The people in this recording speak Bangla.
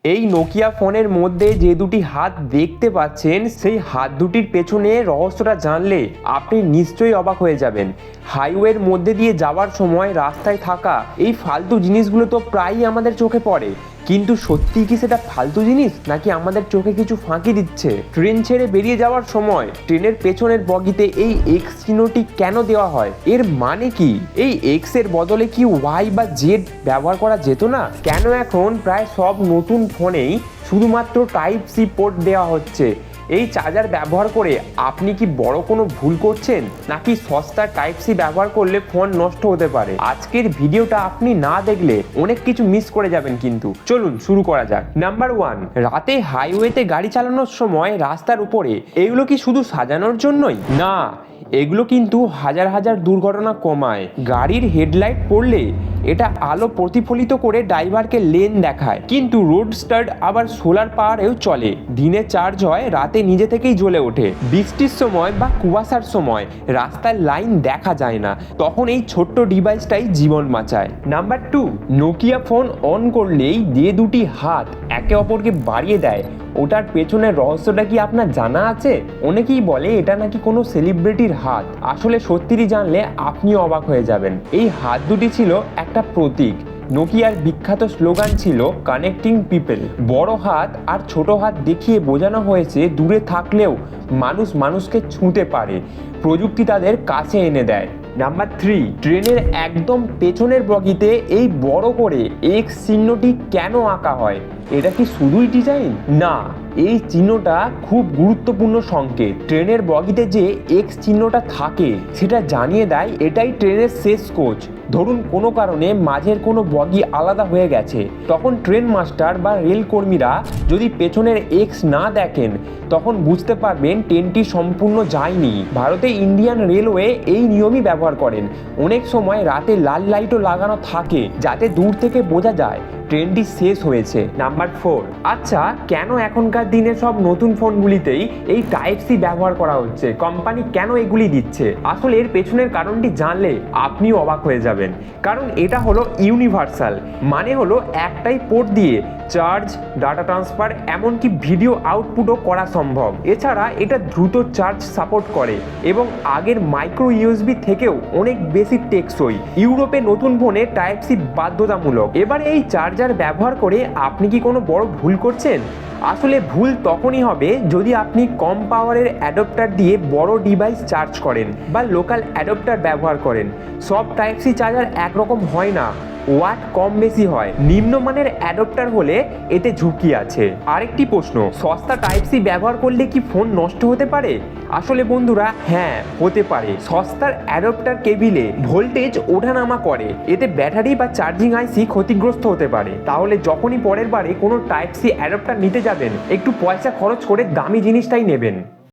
এই নোকিয়া ফোনের মধ্যে যে দুটি হাত দেখতে পাচ্ছেন, সেই হাত দুটির পেছনে রহস্যটা জানলে আপনি নিশ্চয়ই অবাক হয়ে যাবেন। হাইওয়ের মধ্যে দিয়ে যাওয়ার সময় রাস্তায় থাকা এই ফালতু জিনিসগুলো তো প্রায়ই আমাদের চোখে পড়ে, কিন্তু সত্যিই কি সেটা ফালতু জিনিস, নাকি আমাদের চোখে কিছু ফাঁকি দিচ্ছে? ট্রেন ছেড়ে বেরিয়ে যাওয়ার সময় ট্রেনের পেছনের বগিতে এই এক্স চিহ্নটি কেন দেওয়া হয়? এর মানে কি? এই এক্স এর বদলে কি ওয়াই বা জেড ব্যবহার করা যেত না? কেন এখন প্রায় সব নতুন ফোনেই শুধুমাত্র টাইপ সি পোর্ট দেওয়া হচ্ছে? এই চার্জার ব্যবহার করে আপনি কি বড় কোনো ভুল করছেন, নাকি সস্তা টাইপ সি ব্যবহার করলে ফোন নষ্ট হতে পারে? আজকের ভিডিওটা আপনি না দেখলে অনেক কিছু মিস করে যাবেন। কিন্তু চলুন শুরু করা যাক। নাম্বার 1, রাতে হাইওয়েতে গাড়ি চালানোর সময় রাস্তার উপরে এগুলো কি শুধু সাজানোর জন্যই? না, এগুলো কিন্তু হাজার হাজার দুর্ঘটনা কমায়। গাড়ির হেডলাইট পড়লে এটা আলো প্রতিফলিত করে ড্রাইভারকে লেন দেখায়, কিন্তু রোড স্টার্ট আবার সোলার পাওয়ারেও চলে। দিনে চার্জ হয়, রাতে নিজে থেকেই জ্বলে ওঠে। বৃষ্টির সময় বা কুয়াশার সময় রাস্তার লাইন দেখা যায় না, তখন এই ছোট্ট ডিভাইসটাই জীবন বাঁচায়। নাম্বার 2, নোকিয়া ফোন অন করলেই যে দুটি হাত একে অপরকে বাড়িয়ে দেয়, ওটার পেছনের রহস্যটা কি আপনার জানা আছে? অনেকেই বলে এটা নাকি কোনো সেলিব্রিটির হাত। আসলে সত্যিই জানলে আপনিও অবাক হয়ে যাবেন। এই হাত দুটি ছিল একটা প্রতীক। নোকিয়ার বিখ্যাত স্লোগান ছিল কানেক্টিং পিপল। বড় হাত আর ছোট হাত দেখিয়ে বোঝানো হয়েছে দূরে থাকলেও মানুষ মানুষকে ছুঁতে পারে, প্রযুক্তি তাদের কাছে এনে দেয়। নাম্বার 3, ট্রেনের একদম পেছনের বগিতে এই বড় করে এক্স চিহ্নটি কেন আঁকা হয়? এটা কি শুধুই ডিজাইন? না, এই চিহ্নটা খুব গুরুত্বপূর্ণ সংকেত। ট্রেনের বগিতে যে এক্স চিহ্নটা থাকে সেটা জানিয়ে দেয় এটাই ট্রেনের শেষ কোচ। ধরুন কোনো কারণে মাঝের কোনো বগি আলাদা হয়ে গেছে, তখন ট্রেন মাস্টার বা রেল কর্মীরা যদি পেছনের এক্স না দেখেন, তখন বুঝতে পারবেন ট্রেনটি সম্পূর্ণ যায়নি। ভারতে ইন্ডিয়ান রেলওয়ে এই নিয়মই ব্যবহার করেন। অনেক সময় রাতে লাল লাইটও লাগানো থাকে, যাতে দূর থেকে বোঝা যায় ট্রেনটি শেষ হয়েছে। নাম্বার 4, আচ্ছা কেন এখনকার দিনে সব নতুন ফোনগুলিতেই এই টাইপ সি ব্যবহার করা হচ্ছে? কোম্পানি কেন এগুলি দিচ্ছে? আসলে এর পেছনের কারণটি জানলে আপনিও অবাক হয়ে যাবেন। কারণ এটা হলো ইউনিভার্সাল, মানে হলো একটাই পোর্ট দিয়ে চার্জ, ডাটা ট্রান্সফার, এমনকি ভিডিও আউটপুটও করা সম্ভব। এছাড়া এটা দ্রুত চার্জ সাপোর্ট করে এবং আগের মাইক্রো ইউএসবি থেকেও অনেক বেশি টেকসই। ইউরোপে নতুন ফোনে টাইপ সি বাধ্যতামূলক। এবার এই চার্জার ব্যবহার করে আপনি কি কোনো বড় ভুল করছেন? আসলে ভুল তখনই হবে যদি আপনি কম পাওয়ারের অ্যাডাপ্টার দিয়ে বড় ডিভাইস চার্জ করেন বা লোকাল অ্যাডাপ্টার ব্যবহার করেন। সব টাইপ সি চার্জার একরকম হয় না, ওয়াট কম বেশি হয়। নিম্নমানের অ্যাডাপ্টার হলে এতে ঝুঁকি আছে। আরেকটি প্রশ্ন, সস্তা টাইপ সি ব্যবহার করলে কি ফোন নষ্ট হতে পারে? আসলে বন্ধুরা, হ্যাঁ হতে পারে। সস্তার অ্যাডাপ্টার কেবিলে ভোল্টেজ ওঠানামা করে, এতে ব্যাটারি বা চার্জিং আইসি ক্ষতিগ্রস্ত হতে পারে। তাহলে যখনই পরের বারে কোনো টাইপ সি অ্যাডাপ্টার নিতে যাবেন, একটু পয়সা খরচ করে দামি জিনিসটাই নেবেন।